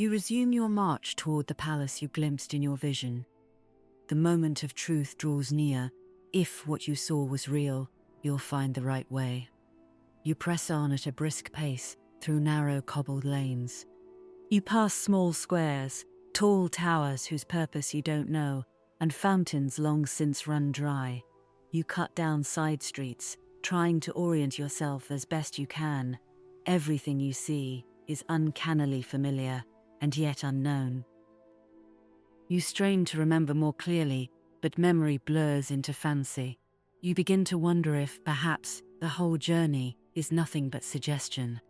You resume your march toward the palace you glimpsed in your vision. The moment of truth draws near. If what you saw was real, you'll find the right way. You press on at a brisk pace through narrow cobbled lanes. You pass small squares, tall towers whose purpose you don't know, and fountains long since run dry. You cut down side streets, trying to orient yourself as best you can. Everything you see is uncannily familiar and yet unknown. You strain to remember more clearly, but memory blurs into fancy. You begin to wonder if, perhaps, the whole journey is nothing but suggestion.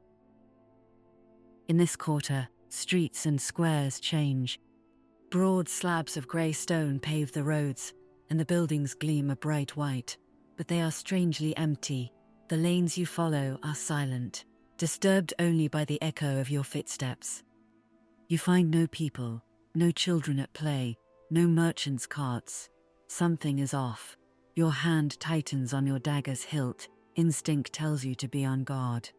In this quarter, streets and squares change. Broad slabs of grey stone pave the roads, and the buildings gleam a bright white. But they are strangely empty. The lanes you follow are silent, disturbed only by the echo of your footsteps. You find no people, no children at play, no merchants' carts. Something is off. Your hand tightens on your dagger's hilt. Instinct tells you to be on guard.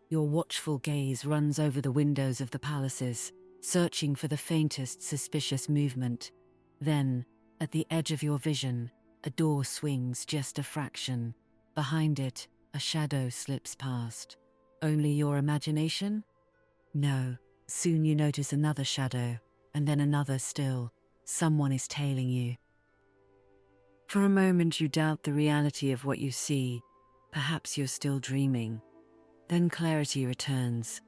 Your watchful gaze runs over the windows of the palaces, searching for the faintest suspicious movement. Then, at the edge of your vision, a door swings just a fraction. Behind it, a shadow slips past. Only your imagination? No. Soon you notice another shadow, and then another still. Someone is tailing you. For a moment you doubt the reality of what you see. Perhaps you're still dreaming. Then clarity returns.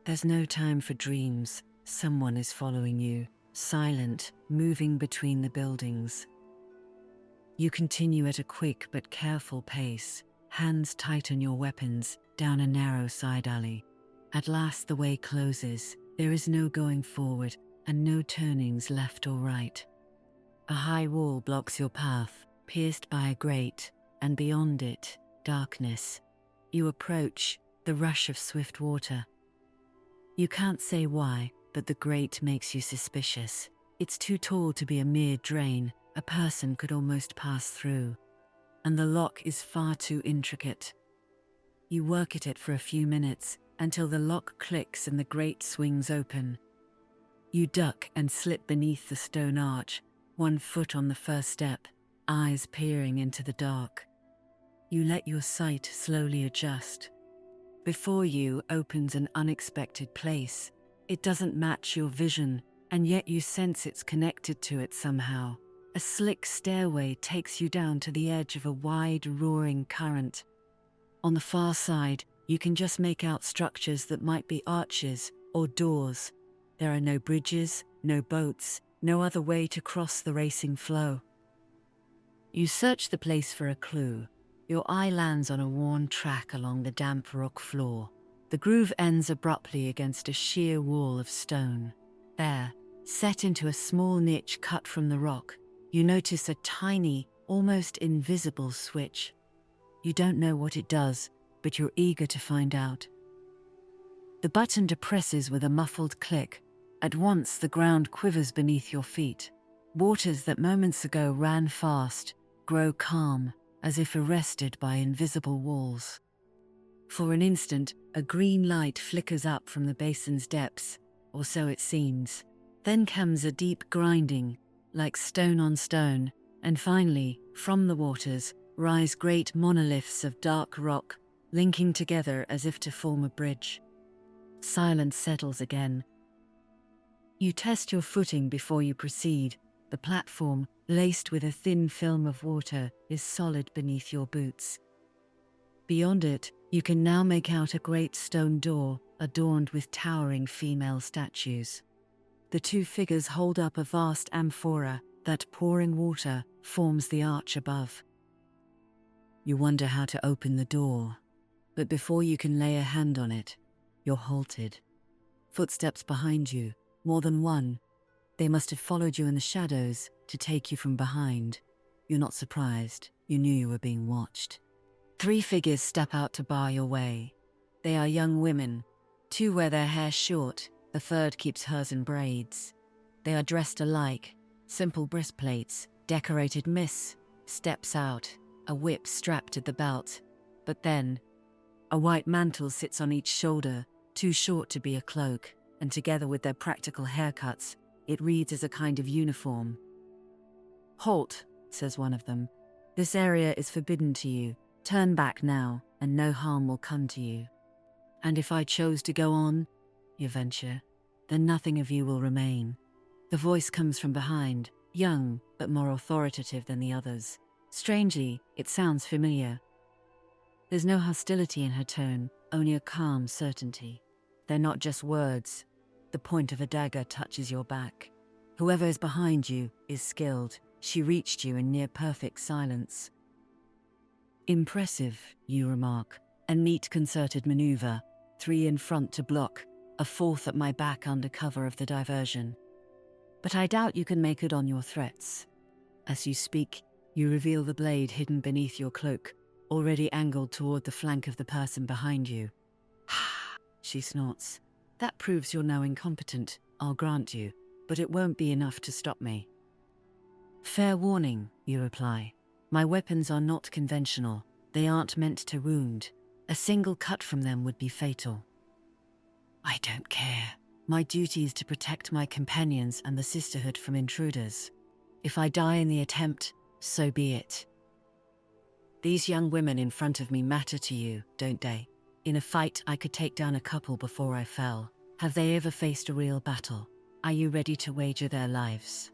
There's no time for dreams. Someone is following you, silent, moving between the buildings. You continue at a quick but careful pace. Hands tighten your weapons down a narrow side alley. At last the way closes. There is no going forward and no turnings left or right. A high wall blocks your path, pierced by a grate, and beyond it, darkness. You approach, the rush of swift water. You can't say why, but the grate makes you suspicious. It's too tall to be a mere drain. A person could almost pass through. And the lock is far too intricate. You work at it for a few minutes, until the lock clicks and the grate swings open. You duck and slip beneath the stone arch, one foot on the first step, eyes peering into the dark. You let your sight slowly adjust. Before you opens an unexpected place. It doesn't match your vision, and yet you sense it's connected to it somehow. A slick stairway takes you down to the edge of a wide, roaring current. On the far side, you can just make out structures that might be arches or doors. There are no bridges, no boats, no other way to cross the racing flow. You search the place for a clue. Your eye lands on a worn track along the damp rock floor. The groove ends abruptly against a sheer wall of stone. There, set into a small niche cut from the rock, you notice a tiny, almost invisible switch. You don't know what it does, but you're eager to find out. The button depresses with a muffled click. At once the ground quivers beneath your feet. Waters that moments ago ran fast grow calm, as if arrested by invisible walls. For an instant, a green light flickers up from the basin's depths, or so it seems. Then comes a deep grinding, like stone on stone, and finally, from the waters, rise great monoliths of dark rock, linking together as if to form a bridge. Silence settles again. You test your footing before you proceed. The platform, laced with a thin film of water, is solid beneath your boots. Beyond it, you can now make out a great stone door, adorned with towering female statues. The two figures hold up a vast amphora that, pouring water, forms the arch above. You wonder how to open the door, but before you can lay a hand on it, you're halted. Footsteps behind you, more than one. They must have followed you in the shadows to take you from behind. You're not surprised. You knew you were being watched. 3 figures step out to bar your way. They are young women. 2 wear their hair short, the third keeps hers in braids. They are dressed alike, simple breastplates, decorated. Miss steps out, a whip strapped at the belt. But then, a white mantle sits on each shoulder, too short to be a cloak. and together with their practical haircuts, it reads as a kind of uniform. "Halt," says one of them. "This area is forbidden to you. Turn back now, and no harm will come to you." "And if I chose to go on," you venture, "then nothing of you will remain." The voice comes from behind, young, but more authoritative than the others. Strangely, it sounds familiar. There's no hostility in her tone, only a calm certainty. They're not just words. The point of a dagger touches your back. Whoever is behind you is skilled. She reached you in near-perfect silence. "Impressive," you remark. A neat concerted maneuver. 3 in front to block, a 4th at my back under cover of the diversion. "But I doubt you can make good on your threats." As you speak, you reveal the blade hidden beneath your cloak, already angled toward the flank of the person behind you. "Ha!" she snorts. "That proves you're now incompetent, I'll grant you, but it won't be enough to stop me." "Fair warning," you reply. "My weapons are not conventional. They aren't meant to wound. A single cut from them would be fatal." "I don't care. My duty is to protect my companions and the Sisterhood from intruders. If I die in the attempt, so be it." "These young women in front of me matter to you, don't they? In a fight, I could take down a couple before I fell. Have they ever faced a real battle? Are you ready to wager their lives?"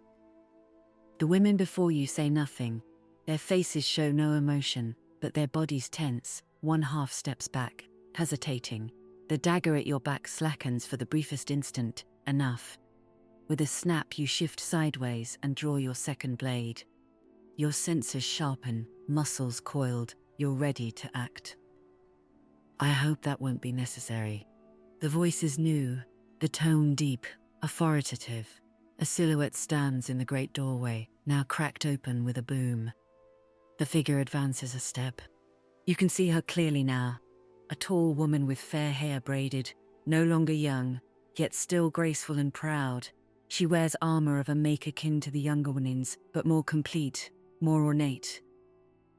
The women before you say nothing. Their faces show no emotion, but their bodies tense. One half steps back, hesitating. The dagger at your back slackens for the briefest instant. Enough. With a snap, you shift sideways and draw your second blade. Your senses sharpen, muscles coiled. You're ready to act. "I hope that won't be necessary." The voice is new, the tone deep, authoritative. A silhouette stands in the great doorway, now cracked open with a boom. The figure advances a step. You can see her clearly now. A tall woman with fair hair braided, no longer young, yet still graceful and proud. She wears armor of a make akin to the younger women's, but more complete, more ornate.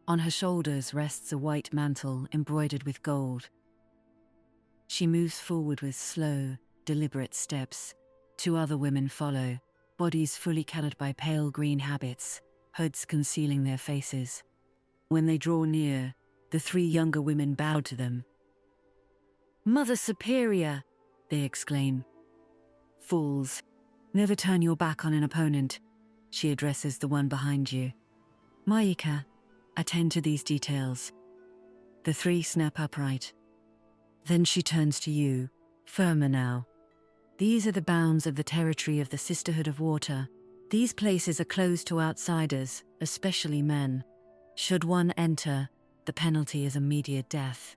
On her shoulders rests a white mantle embroidered with gold. She moves forward with slow, deliberate steps. 2 other women follow, bodies fully coloured by pale green habits, hoods concealing their faces. When they draw near, the 3 younger women bow to them. "Mother Superior!" they exclaim. "Fools! Never turn your back on an opponent," she addresses the one behind you. "Mayika, attend to these details." The 3 snap upright. Then she turns to you, firmer now. "These are the bounds of the territory of the Sisterhood of Water. These places are closed to outsiders, especially men. Should one enter, the penalty is immediate death."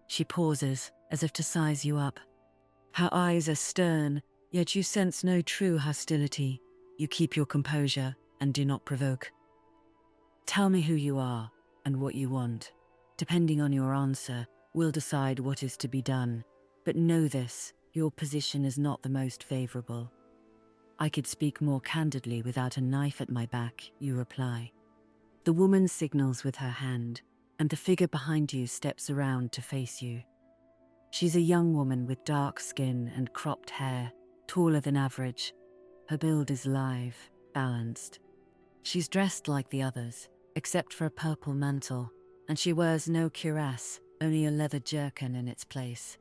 She pauses, as if to size you up. Her eyes are stern, yet you sense no true hostility. You keep your composure and do not provoke. "Tell me who you are and what you want. Depending on your answer, we'll decide what is to be done. But know this, your position is not the most favorable." "I could speak more candidly without a knife at my back," you reply. The woman signals with her hand, and the figure behind you steps around to face you. She's a young woman with dark skin and cropped hair, taller than average. Her build is lithe, balanced. She's dressed like the others, except for a purple mantle, and she wears no cuirass, only a leather jerkin in its place.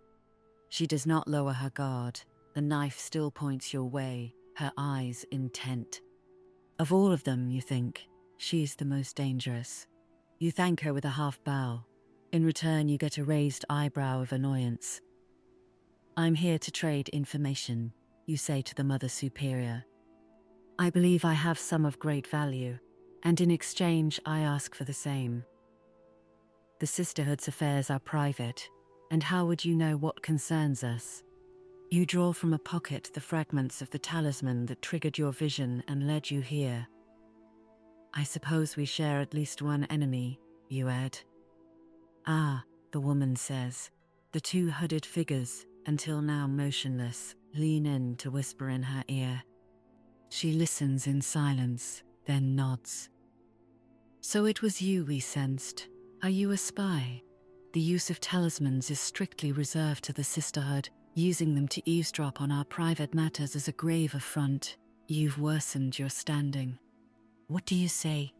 She does not lower her guard. The knife still points your way, her eyes intent. Of all of them, you think, she's the most dangerous. You thank her with a half bow. In return, you get a raised eyebrow of annoyance. "I'm here to trade information," you say to the Mother Superior. "I believe I have some of great value, and in exchange I ask for the same." "The Sisterhood's affairs are private, and how would you know what concerns us?" You draw from a pocket the fragments of the talisman that triggered your vision and led you here. "I suppose we share at least one enemy," you add. "Ah," the woman says. The 2 hooded figures, until now motionless, lean in to whisper in her ear. She listens in silence, then nods. "So it was you we sensed. Are you a spy? The use of talismans is strictly reserved to the Sisterhood. using them to eavesdrop on our private matters as a grave affront. You've worsened your standing. What do you say?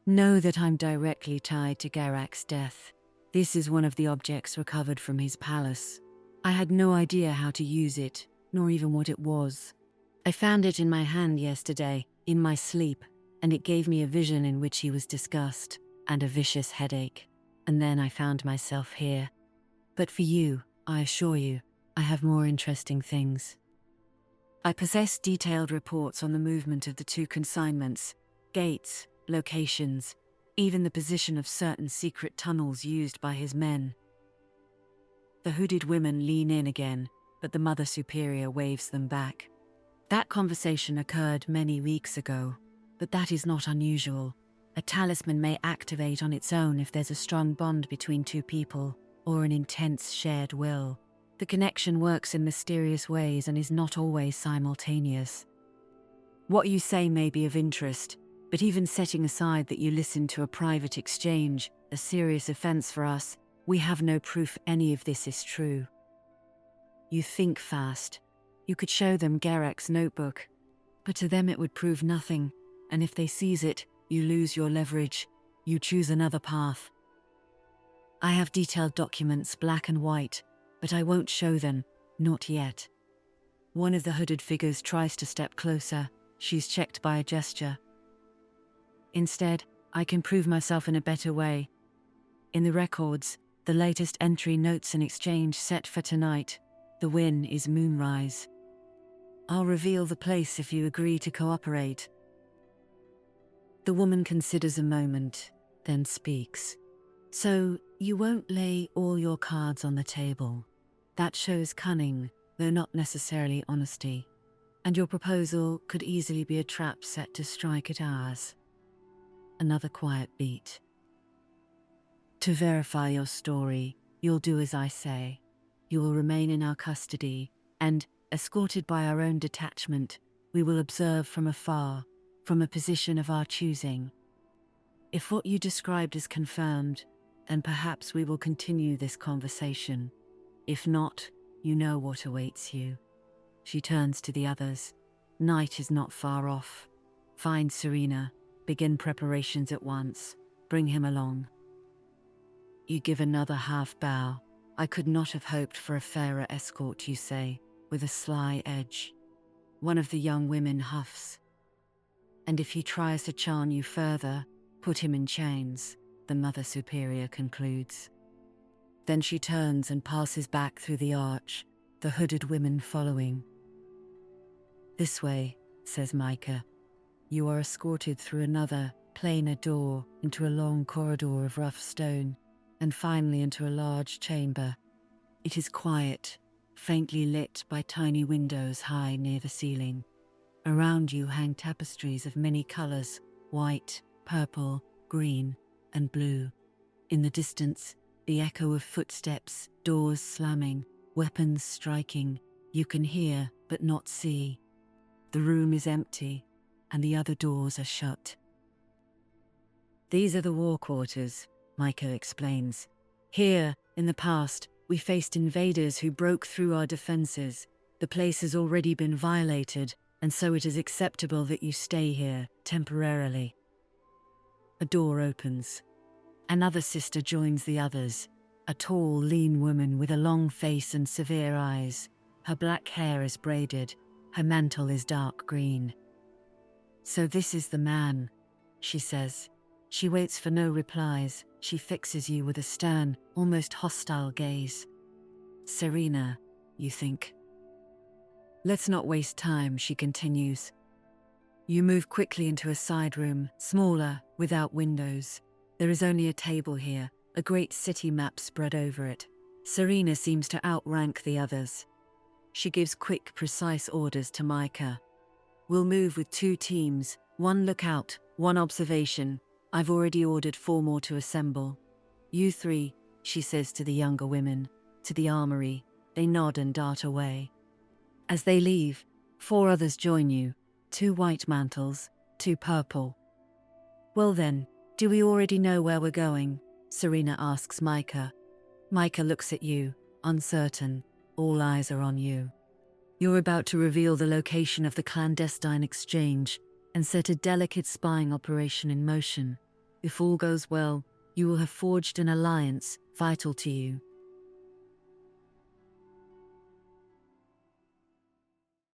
Know that I'm directly tied to Garak's death. This is one of the objects recovered from his palace. I had no idea how to use it, nor even what it was. I found it in my hand yesterday, in my sleep, and it gave me a vision in which he was discussed, and a vicious headache. And then I found myself here. But for you, I assure you, I have more interesting things. I possess detailed reports on the movement of the two consignments, gates, locations, even the position of certain secret tunnels used by his men. The hooded women lean in again, but the Mother Superior waves them back. That conversation occurred many weeks ago, but that is not unusual. A talisman may activate on its own if there's a strong bond between two people, or an intense shared will. The connection works in mysterious ways and is not always simultaneous. What you say may be of interest, but even setting aside that you listened to a private exchange, a serious offense for us, we have no proof any of this is true. You think fast. You could show them Garak's notebook, but to them it would prove nothing, and if they seize it, you lose your leverage. You choose another path. I have detailed documents, black and white, but I won't show them, not yet. One of the hooded figures tries to step closer. She's checked by a gesture. Instead, I can prove myself in a better way. In the records, the latest entry notes an exchange set for tonight. The win is moonrise. I'll reveal the place if you agree to cooperate. The woman considers a moment, then speaks. So, you won't lay all your cards on the table. That shows cunning, though not necessarily honesty. And your proposal could easily be a trap set to strike at ours. Another quiet beat. To verify your story, you'll do as I say. You will remain in our custody, and, escorted by our own detachment, we will observe from afar, from a position of our choosing. If what you described is confirmed, then perhaps we will continue this conversation. If not, you know what awaits you. She turns to the others. Night is not far off. Find Serena. Begin preparations at once. Bring him along. You give another half bow. I could not have hoped for a fairer escort, you say, with a sly edge. One of the young women huffs. And if he tries to charm you further, put him in chains, the Mother Superior concludes. Then she turns and passes back through the arch, the hooded women following. This way, says Micah. You are escorted through another, plainer door into a long corridor of rough stone, and finally into a large chamber. It is quiet, faintly lit by tiny windows high near the ceiling. Around you hang tapestries of many colors, white, purple, green, and blue. In the distance, the echo of footsteps, doors slamming, weapons striking. You can hear, but not see. The room is empty, and the other doors are shut. These are the war quarters, Micah explains. Here, in the past, we faced invaders who broke through our defenses. The place has already been violated, and so it is acceptable that you stay here, temporarily. A door opens. Another sister joins the others, a tall, lean woman with a long face and severe eyes. Her black hair is braided, her mantle is dark green. So this is the man, she says. She waits for no replies. She fixes you with a stern, almost hostile gaze. Serena, you think. Let's not waste time, she continues. You move quickly into a side room, smaller, without windows. There is only a table here, a great city map spread over it. Serena seems to outrank the others. She gives quick, precise orders to Micah. We'll move with 2 teams, 1 lookout, 1 observation. I've already ordered 4 more to assemble. You 3, she says to the younger women, to the armory. They nod and dart away. As they leave, 4 others join you, 2 white mantles, 2 purple. Well then, do we already know where we're going? Serena asks Micah. Micah looks at you, uncertain. All eyes are on you. You're about to reveal the location of the clandestine exchange and set a delicate spying operation in motion. If all goes well, you will have forged an alliance vital to you,